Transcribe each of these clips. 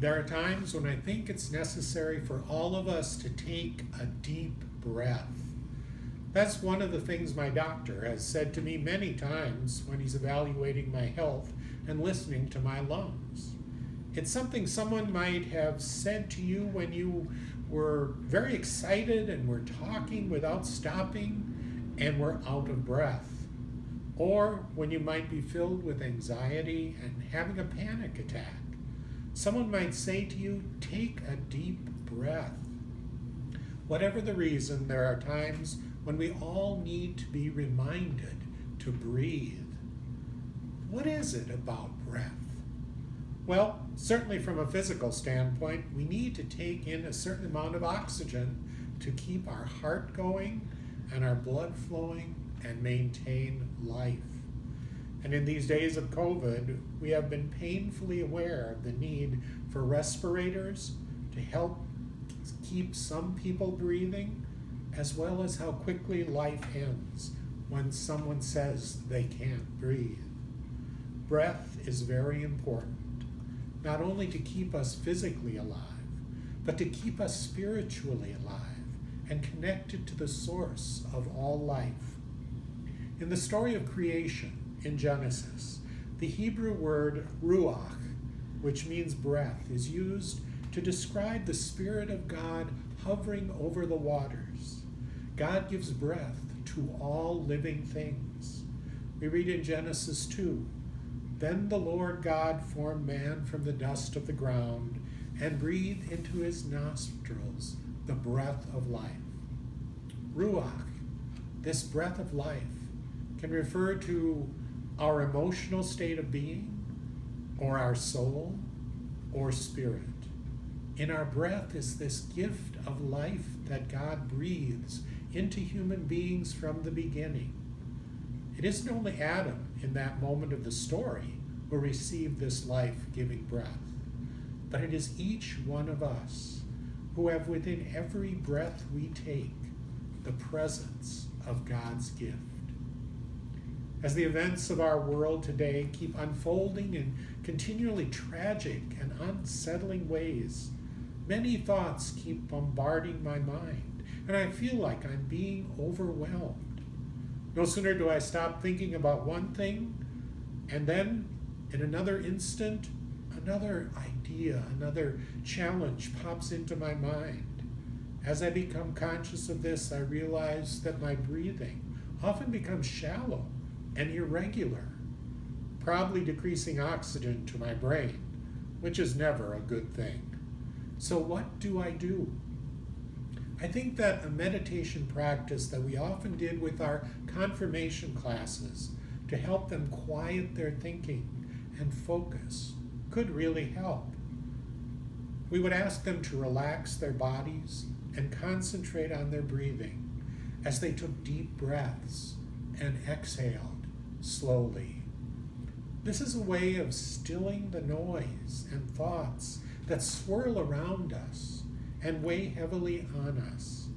There are times when I think it's necessary for all of us to take a deep breath. That's one of the things my doctor has said to me many times when he's evaluating my health and listening to my lungs. It's something someone might have said to you when you were very excited and were talking without stopping and were out of breath. Or when you might be filled with anxiety and having a panic attack. Someone might say to you, take a deep breath. Whatever the reason, there are times when we all need to be reminded to breathe. What is it about breath? Well, certainly from a physical standpoint, we need to take in a certain amount of oxygen to keep our heart going and our blood flowing and maintain life. And in these days of COVID, we have been painfully aware of the need for respirators to help keep some people breathing, as well as how quickly life ends when someone says they can't breathe. Breath is very important, not only to keep us physically alive, but to keep us spiritually alive and connected to the source of all life. In the story of creation in Genesis, the Hebrew word ruach, which means breath, is used to describe the Spirit of God hovering over the waters. God gives breath to all living things. We read in Genesis 2, "Then the Lord God formed man from the dust of the ground and breathed into his nostrils the breath of life." Ruach, this breath of life, can refer to our emotional state of being, or our soul, or spirit. In our breath is this gift of life that God breathes into human beings from the beginning. It isn't only Adam in that moment of the story who received this life-giving breath, but it is each one of us who have within every breath we take the presence of God's gift. As the events of our world today keep unfolding in continually tragic and unsettling ways, many thoughts keep bombarding my mind, and I feel like I'm being overwhelmed. No sooner do I stop thinking about one thing, and then in another instant, another idea, another challenge pops into my mind. As I become conscious of this, I realize that my breathing often becomes shallow and irregular, probably decreasing oxygen to my brain, which is never a good thing. So what do? I think that a meditation practice that we often did with our confirmation classes to help them quiet their thinking and focus could really help. We would ask them to relax their bodies and concentrate on their breathing as they took deep breaths and exhaled slowly. This is a way of stilling the noise and thoughts that swirl around us and weigh heavily on us,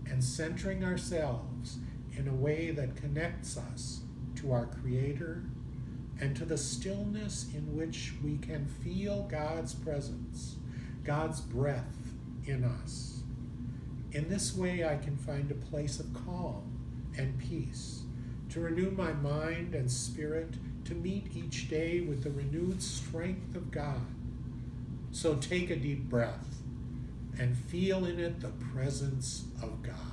and centering ourselves in a way that connects us to our Creator and to the stillness in which we can feel God's presence, God's breath in us. In this way, I can find a place of calm and peace, to renew my mind and spirit, to meet each day with the renewed strength of God. So take a deep breath and feel in it the presence of God.